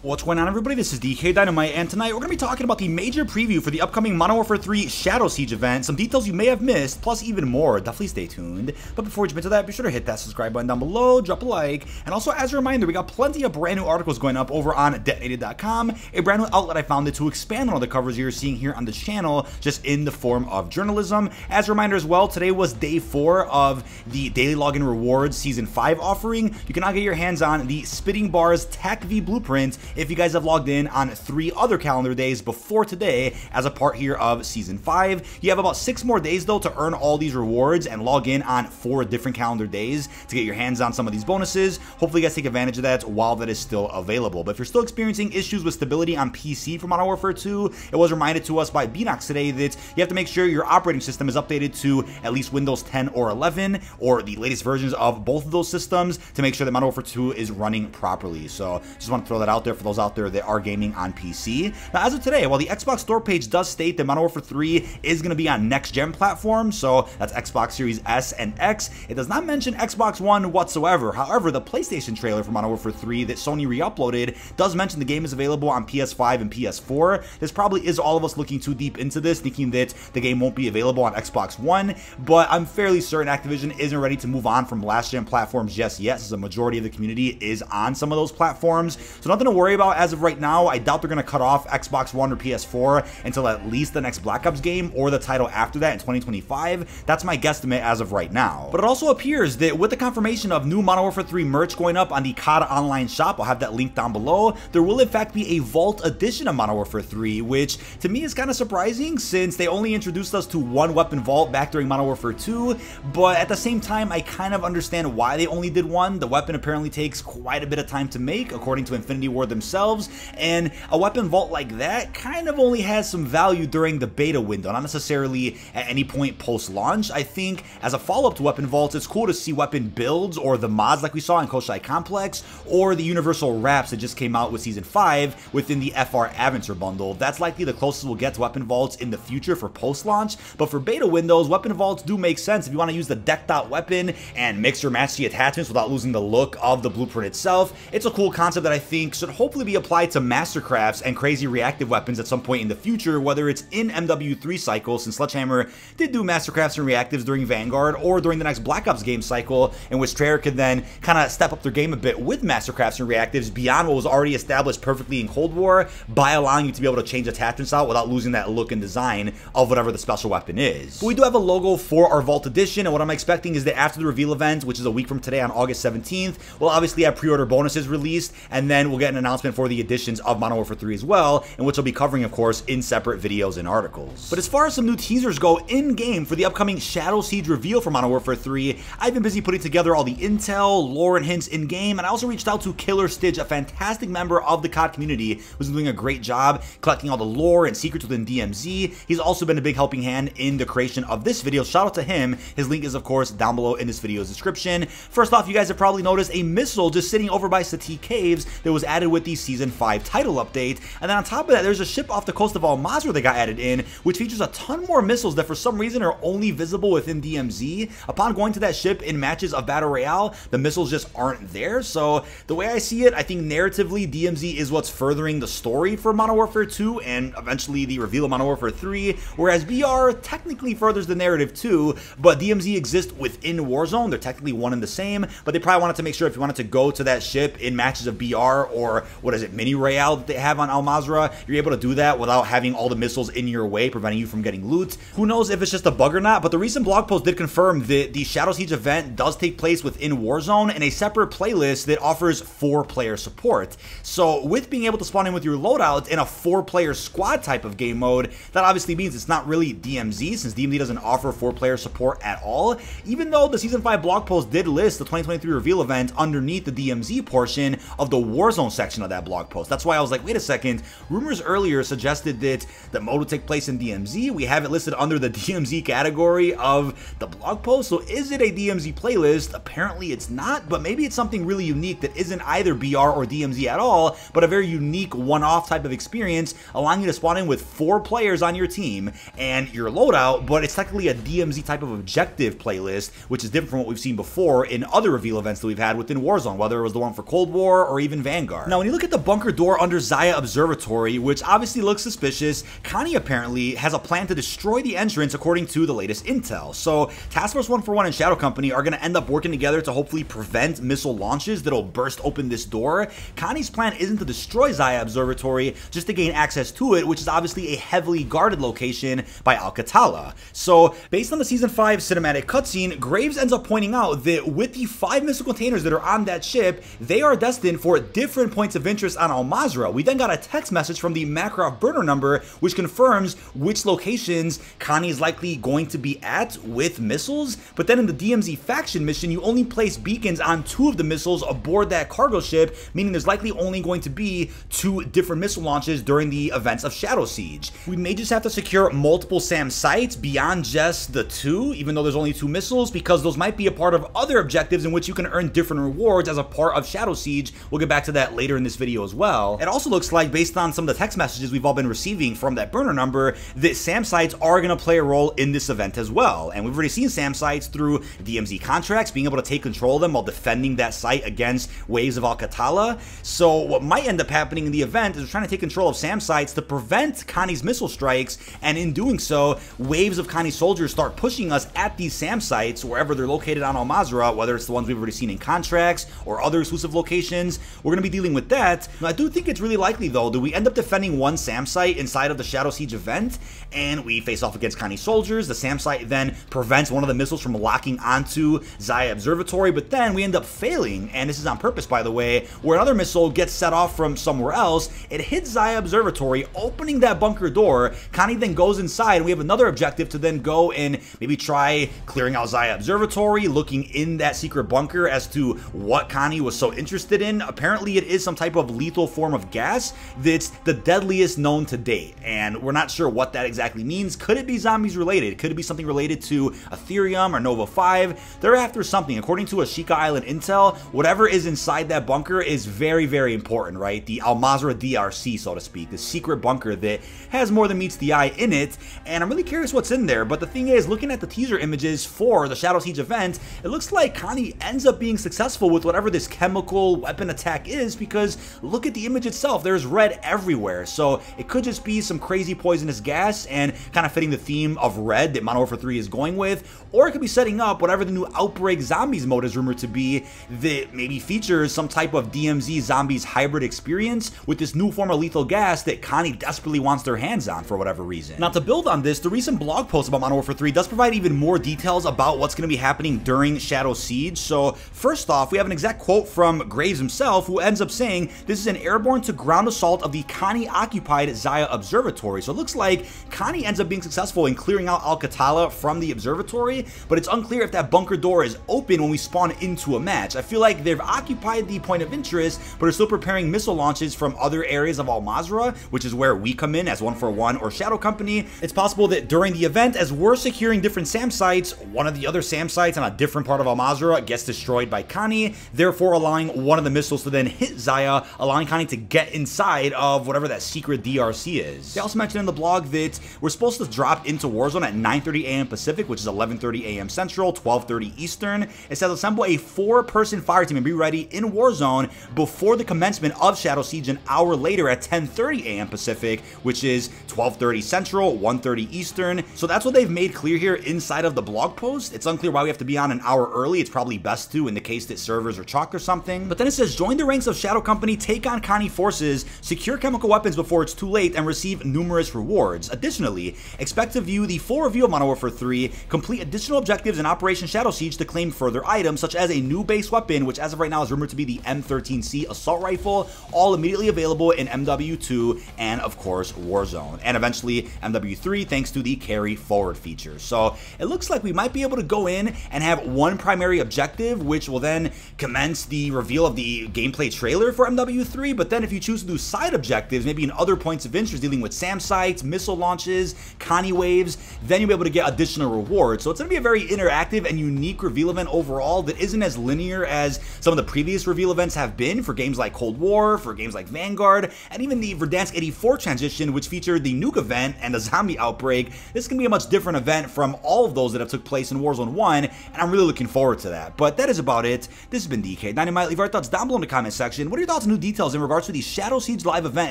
What's going on, everybody? This is dkdynamite, and tonight we're going to be talking about the major preview for the upcoming Modern Warfare 3 Shadow Siege event, some details you may have missed, plus even more. Definitely stay tuned. But before we jump into that, be sure to hit that subscribe button down below, drop a like, and also as a reminder, we got plenty of brand new articles going up over on dkdynamite.com, a brand new outlet I founded to expand on all the covers you're seeing here on the channel, just in the form of journalism. As a reminder as well, today was day 4 of the Daily Login Rewards Season 5 offering. You can now get your hands on the Spitting Bars Tech V Blueprint if you guys have logged in on 3 other calendar days before today as a part here of Season 5. You have about 6 more days though to earn all these rewards and log in on 4 different calendar days to get your hands on some of these bonuses. Hopefully you guys take advantage of that while that is still available. But if you're still experiencing issues with stability on PC for Modern Warfare 2, it was reminded to us by Bnox today that you have to make sure your operating system is updated to at least Windows 10 or 11 or the latest versions of both of those systems to make sure that Modern Warfare 2 is running properly. So just want to throw that out there for those out there that are gaming on PC. Now, as of today, while the Xbox store page does state that Modern Warfare 3 is going to be on next-gen platforms, so that's Xbox Series S and X, it does not mention Xbox One whatsoever. However, the PlayStation trailer for Modern Warfare 3 that Sony re-uploaded does mention the game is available on PS5 and PS4. This probably is all of us looking too deep into this, thinking that the game won't be available on Xbox One, but I'm fairly certain Activision isn't ready to move on from last-gen platforms just yet, since the majority of the community is on some of those platforms. So nothing to worry about as of right now. I doubt they're going to cut off Xbox One or PS4 until at least the next Black Ops game or the title after that in 2025. That's my guesstimate as of right now. But it also appears that with the confirmation of new Modern Warfare 3 merch going up on the COD online shop, I'll have that link down below, there will in fact be a Vault edition of Modern Warfare 3, which to me is kind of surprising since they only introduced us to one weapon vault back during Modern Warfare 2, but at the same time I kind of understand why they only did one. The weapon apparently takes quite a bit of time to make, according to Infinity Ward themselves, and a weapon vault like that kind of only has some value during the beta window, not necessarily at any point post-launch. I think as a follow-up to weapon vaults, it's cool to see weapon builds or the mods like we saw in Koshai Complex, or the universal wraps that just came out with Season 5 within the FR Adventure bundle. That's likely the closest we'll get to weapon vaults in the future for post-launch, but for beta windows, weapon vaults do make sense if you want to use the decked out weapon and mix or match the attachments without losing the look of the blueprint itself. It's a cool concept that I think should hopefully be applied to Mastercrafts and crazy reactive weapons at some point in the future, whether it's in MW3 cycle, since Sledgehammer did do Mastercrafts and reactives during Vanguard, or during the next Black Ops game cycle, in which Treyarch could then kind of step up their game a bit with Mastercrafts and reactives beyond what was already established perfectly in Cold War by allowing you to be able to change attachments out without losing that look and design of whatever the special weapon is. But we do have a logo for our Vault Edition, and what I'm expecting is that after the reveal event, which is a week from today on August 17th, we'll obviously have pre-order bonuses released, and then we'll get an announcement for the editions of Modern Warfare 3 as well, and which I'll be covering, of course, in separate videos and articles. But as far as some new teasers go in-game for the upcoming Shadow Siege reveal for Modern Warfare 3, I've been busy putting together all the intel, lore, and hints in-game, and I also reached out to Killer Stitch, a fantastic member of the COD community who's been doing a great job collecting all the lore and secrets within DMZ. He's also been a big helping hand in the creation of this video. Shout out to him. His link is, of course, down below in this video's description. First off, you guys have probably noticed a missile just sitting over by Sati Caves that was added with the Season 5 title update, and then on top of that, there's a ship off the coast of Al Mazrah that got added in, which features a ton more missiles that for some reason are only visible within DMZ. Upon going to that ship in matches of Battle Royale, the missiles just aren't there. So the way I see it, I think narratively DMZ is what's furthering the story for Modern Warfare 2 and eventually the reveal of Modern Warfare 3, whereas BR technically furthers the narrative too, but DMZ exists within Warzone. They're technically one and the same, but they probably wanted to make sure if you wanted to go to that ship in matches of BR or what is it, Mini Royale that they have on Al Mazrah, you're able to do that without having all the missiles in your way, preventing you from getting loot. Who knows if it's just a bug or not, but the recent blog post did confirm that the Shadow Siege event does take place within Warzone in a separate playlist that offers 4-player support. So with being able to spawn in with your loadout in a 4-player squad type of game mode, that obviously means it's not really DMZ, since DMZ doesn't offer 4-player support at all, even though the Season 5 blog post did list the 2023 reveal event underneath the DMZ portion of the Warzone section of that blog post. That's why I was like, wait a second, rumors earlier suggested that the mode would take place in DMZ. We have it listed under the DMZ category of the blog post, so is it a DMZ playlist? Apparently it's not, but maybe it's something really unique that isn't either BR or DMZ at all, but a very unique one-off type of experience, allowing you to spawn in with 4 players on your team and your loadout, but it's technically a DMZ type of objective playlist, which is different from what we've seen before in other reveal events that we've had within Warzone, whether it was the one for Cold War or even Vanguard. Now, when you we look at the bunker door under Zaya Observatory, which obviously looks suspicious, Konni apparently has a plan to destroy the entrance according to the latest intel. So Task Force 141 and Shadow Company are going to end up working together to hopefully prevent missile launches that'll burst open this door. Konni's plan isn't to destroy Zaya Observatory, just to gain access to it, which is obviously a heavily guarded location by Al-Qatala. So based on the Season 5 cinematic cutscene, Graves ends up pointing out that with the 5 missile containers that are on that ship, they are destined for different points of interest on Al Mazrah. We then got a text message from the Makarov burner number, which confirms which locations Konni is likely going to be at with missiles. But then in the DMZ faction mission, you only place beacons on 2 of the missiles aboard that cargo ship, meaning there's likely only going to be 2 different missile launches during the events of Shadow Siege. We may just have to secure multiple SAM sites beyond just the 2, even though there's only 2 missiles, because those might be a part of other objectives in which you can earn different rewards as a part of Shadow Siege. We'll get back to that later in this video as well. It also looks like, based on some of the text messages we've all been receiving from that burner number, that SAM sites are going to play a role in this event as well. And we've already seen SAM sites through DMZ contracts, being able to take control of them while defending that site against waves of Al-Qatala. So what might end up happening in the event is we're trying to take control of SAM sites to prevent Konni's missile strikes, and in doing so, waves of Konni soldiers start pushing us at these SAM sites wherever they're located on Al Mazrah, whether it's the ones we've already seen in contracts or other exclusive locations. We're going to be dealing with that. Now, I do think it's really likely, though, that we end up defending one SAM site inside of the Shadow Siege event, and we face off against Konni soldiers. The SAM site then prevents one of the missiles from locking onto Zaya Observatory, but then we end up failing, and this is on purpose, by the way, where another missile gets set off from somewhere else. It hits Zaya Observatory, opening that bunker door. Konni then goes inside, and we have another objective to then go and maybe try clearing out Zaya Observatory, looking in that secret bunker as to what Konni was so interested in. Apparently, it is some type of lethal form of gas that's the deadliest known to date, and we're not sure what that exactly means. Could it be zombies related? Could it be something related to Ethereum or Nova 5? They're after something. According to Ashika Island intel, whatever is inside that bunker is very, very important, right? The Al Mazrah DRC, so to speak, the secret bunker that has more than meets the eye in it, and I'm really curious what's in there. But the thing is, looking at the teaser images for the Shadow Siege event, it looks like Konni ends up being successful with whatever this chemical weapon attack is, because look at the image itself, there's red everywhere. So it could just be some crazy poisonous gas and kind of fitting the theme of red that Modern Warfare 3 is going with, or it could be setting up whatever the new Outbreak Zombies mode is rumored to be, that maybe features some type of DMZ Zombies hybrid experience with this new form of lethal gas that Konni desperately wants their hands on for whatever reason. Now, to build on this, the recent blog post about Modern Warfare 3 does provide even more details about what's going to be happening during Shadow Siege. So first off, we have an exact quote from Graves himself, who ends up saying, "This is an airborne to ground assault of the Konni-occupied Zaya Observatory." So it looks like Konni ends up being successful in clearing out Al-Qatala from the observatory, but it's unclear if that bunker door is open when we spawn into a match. I feel like they've occupied the point of interest, but are still preparing missile launches from other areas of Al Mazrah, which is where we come in as 141 or Shadow Company. It's possible that during the event, as we're securing different SAM sites, one of the other SAM sites on a different part of Al Mazrah gets destroyed by Konni, therefore allowing one of the missiles to then hit Zaya, allowing Konni to get inside of whatever that secret DRC is. They also mentioned in the blog that we're supposed to drop into Warzone at 9:30 a.m. Pacific, which is 11:30 a.m. Central, 12:30 Eastern. It says assemble a 4-person fire team and be ready in Warzone before the commencement of Shadow Siege an hour later at 10:30 a.m. Pacific, which is 12:30 Central, 1:30 Eastern. So that's what they've made clear here inside of the blog post. It's unclear why we have to be on an hour early. It's probably best to in the case that servers are chalked or something. But then it says, join the ranks of Shadow Company, take on Konni forces, secure chemical weapons before it's too late, and receive numerous rewards. Additionally, expect to view the full review of Modern Warfare 3, complete additional objectives in Operation Shadow Siege to claim further items, such as a new base weapon, which as of right now is rumored to be the M13C assault rifle, all immediately available in MW2 and of course Warzone, and eventually MW3 thanks to the carry forward feature. So it looks like we might be able to go in and have one primary objective, which will then commence the reveal of the gameplay trailer for MW3, but then if you choose to do side objectives, maybe in other points of interest dealing with SAM sites, missile launches, Konni waves, then you'll be able to get additional rewards. So it's going to be a very interactive and unique reveal event overall that isn't as linear as some of the previous reveal events have been for games like Cold War, for games like Vanguard, and even the Verdansk 84 transition, which featured the nuke event and the zombie outbreak. This is going to be a much different event from all of those that have took place in Warzone 1, and I'm really looking forward to that. But that is about it. This has been DK Dynamite. Leave our thoughts down below in the comment section. What are your thoughts lots of new details in regards to the Shadow Siege live event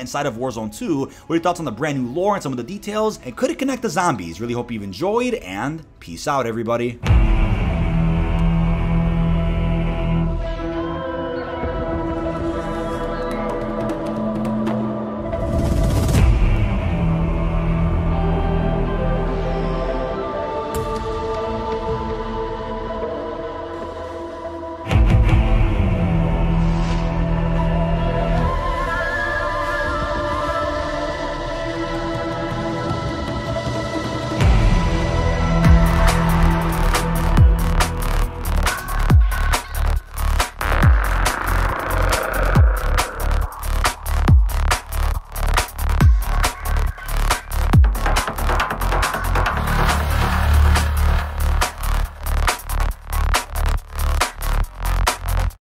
inside of Warzone 2. What are your thoughts on the brand new lore and some of the details? And could it connect the zombies? Really hope you've enjoyed, and peace out, everybody.